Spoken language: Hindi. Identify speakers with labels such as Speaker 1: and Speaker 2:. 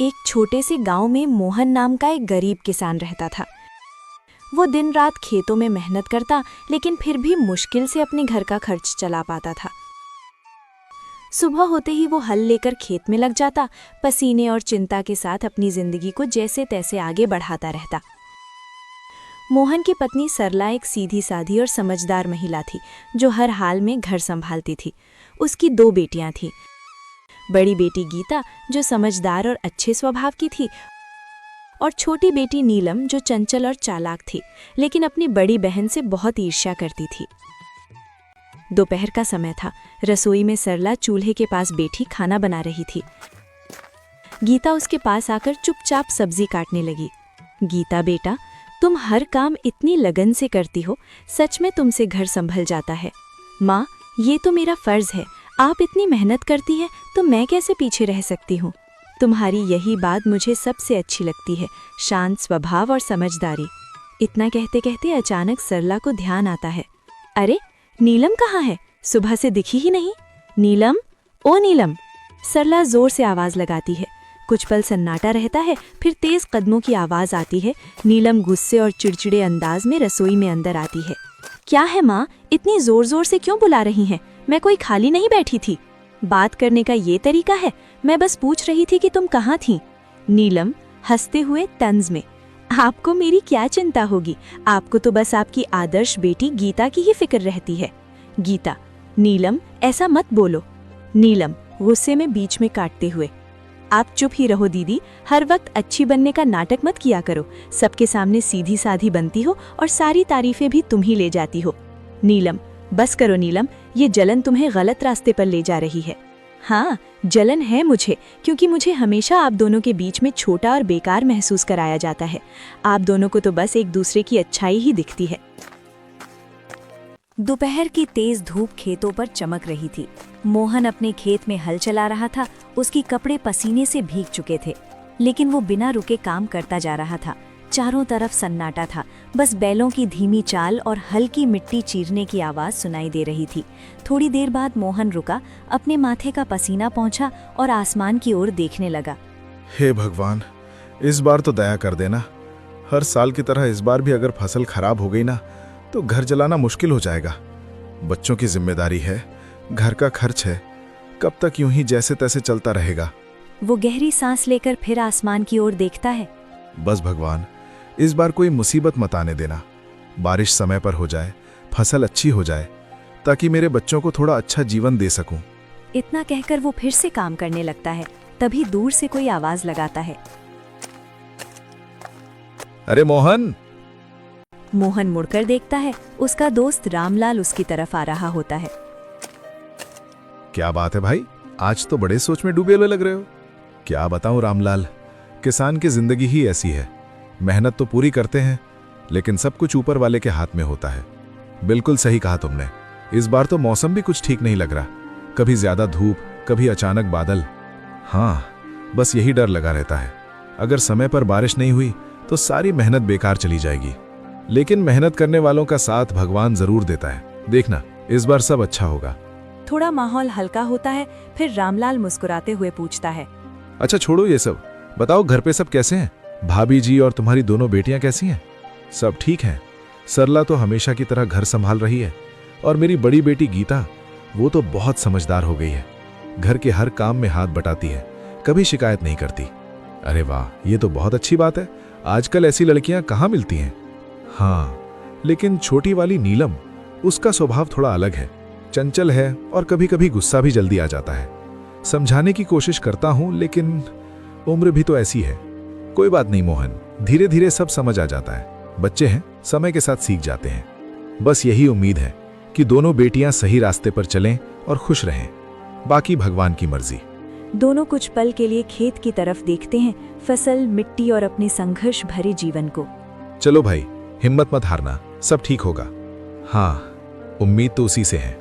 Speaker 1: एक छोटे से गांव में मोहन नाम का एक गरीब किसान रहता था। वो दिन रात खेतों में मेहनत करता, लेकिन फिर भी मुश्किल से अपने घर का खर्च चला पाता था। सुबह होते ही वो हल लेकर खेत में लग जाता, पसीने और चिंता के साथ अपनी जिंदगी को जैसे तैसे आगे बढ़ाता रहता। मोहन की पत्नी सरला एक सीधी साधी और समझदार महिला थी, जो हर हाल में घर संभालती थी। उसकी 2 बेटियां थीं। बड़ी बेटी गीता, जो समझदार और अच्छे स्वभाव की थी, और छोटी बेटी नीलम, जो चंचल और चालाक थी, लेकिन अपनी बड़ी बहन से बहुत ईर्ष्या करती थी। दोपहर का समय था। रसोई में सरला चूल्हे के पास बैठी खाना बना रही थी। गीता उसके पास आकर चुपचाप सब्जी काटने लगी। गीता बेटा, तुम हर काम इतनी लगन से करती हो, सच में तुमसे घर संभल जाता है। माँ, ये तो मेरा फर्ज है, आप इतनी मेहनत करती हैं तो मैं कैसे पीछे रह सकती हूँ। तुम्हारी यही बात मुझे सबसे अच्छी लगती है, शांत स्वभाव और समझदारी। इतना कहते कहते अचानक सरला को ध्यान आता है, अरे नीलम कहाँ है? सुबह से दिखी ही नहीं। नीलम, ओ नीलम! सरला जोर से आवाज लगाती है। कुछ पल सन्नाटा रहता है, फिर तेज कदमों की आवाज आती है। नीलम गुस्से और चिड़चिड़े अंदाज में रसोई में अंदर आती है। क्या है माँ, इतनी जोर जोर से क्यों बुला रही हैं? मैं कोई खाली नहीं बैठी थी। बात करने का ये तरीका है? मैं बस पूछ रही थी कि तुम कहाँ थीं। नीलम हंसते हुए तंज में, आपको मेरी क्या चिंता होगी, आपको तो बस आपकी आदर्श बेटी गीता की ही फिक्र रहती है। गीता, नीलम ऐसा मत बोलो। नीलम गुस्से में बीच में काटते हुए, आप चुप ही रहो दीदी, हर वक्त अच्छी बनने का नाटक मत किया करो। सबके सामने सीधी साधी बनती हो और सारी तारीफें भी तुम ही ले जाती हो। नीलम, बस करो नीलम, ये जलन तुम्हें गलत रास्ते पर ले जा रही है। हाँ, जलन है मुझे, क्योंकि मुझे हमेशा आप दोनों के बीच में छोटा और बेकार महसूस कराया जाता है। आप दोनों को तो बस एक दूसरे की अच्छाई ही दिखती है। दोपहर की तेज धूप खेतों पर चमक रही थी। मोहन अपने खेत में हल चला रहा था। उसके कपड़े पसीने से भीग चुके थे, लेकिन वो बिना रुके काम करता जा रहा था। चारों तरफ सन्नाटा था, बस बैलों की धीमी चाल और हल्की मिट्टी चीरने की आवाज सुनाई दे रही थी। थोड़ी देर बाद मोहन रुका, अपने माथे का पसीना पोंछा और आसमान की ओर देखने लगा।
Speaker 2: हे भगवान, इस बार तो दया कर देना। हर साल की तरह इस बार भी अगर फसल खराब हो गई ना, तो घर चलाना मुश्किल हो जाएगा। बच्चों की जिम्मेदारी है, घर का खर्च है, कब तक यूं ही जैसे तैसे चलता रहेगा।
Speaker 1: वो गहरी सांस लेकर फिर आसमान की ओर देखता है।
Speaker 2: बस भगवान, इस बार कोई मुसीबत मत आने देना। बारिश समय पर हो जाए, फसल अच्छी हो जाए, ताकि मेरे बच्चों को थोड़ा अच्छा जीवन दे सकूं।
Speaker 1: इतना कहकर वो फिर से काम करने लगता है। तभी दूर से कोई आवाज लगाता है,
Speaker 2: अरे मोहन!
Speaker 1: मोहन मुड़कर देखता है। उसका दोस्त रामलाल उसकी तरफ आ रहा होता है।
Speaker 2: क्या बात है भाई, आज तो बड़े सोच में डूबे हुए लग रहे हो। क्या बताऊं रामलाल, किसान की जिंदगी ही ऐसी है। मेहनत तो पूरी करते हैं, लेकिन सब कुछ ऊपर वाले के हाथ में होता है। बिल्कुल सही कहा तुमने। इस बार तो मौसम भी कुछ ठीक नहीं लग रहा, कभी ज्यादा धूप, कभी अचानक बादल। हाँ, बस यही डर लगा रहता है। अगर समय पर बारिश नहीं हुई तो सारी मेहनत बेकार चली जाएगी। लेकिन मेहनत करने वालों का साथ भगवान जरूर देता है। देखना, इस बार सब अच्छा होगा।
Speaker 1: थोड़ा माहौल हल्का होता है, फिर रामलाल मुस्कुराते हुए पूछता है,
Speaker 2: अच्छा छोड़ो ये सब, बताओ घर पे सब कैसे हैं? भाभी जी और तुम्हारी दोनों बेटियां कैसी हैं? सब ठीक हैं। सरला तो हमेशा की तरह घर संभाल रही है, और मेरी बड़ी बेटी गीता, वो तो बहुत समझदार हो गई है। घर के हर काम में हाथ बटाती है, कभी शिकायत नहीं करती। अरे वाह, ये तो बहुत अच्छी बात है। आजकल ऐसी लड़कियां कहाँ मिलती हैं। हाँ, लेकिन छोटी वाली नीलम, उसका स्वभाव थोड़ा अलग है, चंचल है और कभी कभी गुस्सा भी जल्दी आ जाता है। समझाने की कोशिश करता हूं, लेकिन उम्र भी तो ऐसी है। कोई बात नहीं मोहन, धीरे धीरे सब समझ आ जाता है। बच्चे हैं, समय के साथ सीख जाते हैं। बस यही उम्मीद है कि दोनों बेटियां सही रास्ते पर चलें और खुश रहें। बाकी भगवान की मर्जी।
Speaker 1: दोनों कुछ पल के लिए खेत की तरफ देखते हैं, फसल, मिट्टी और अपने संघर्ष भरे जीवन को।
Speaker 2: चलो भाई, हिम्मत मत हारना, सब ठीक होगा। हाँ, उम्मीद तो उसी से है।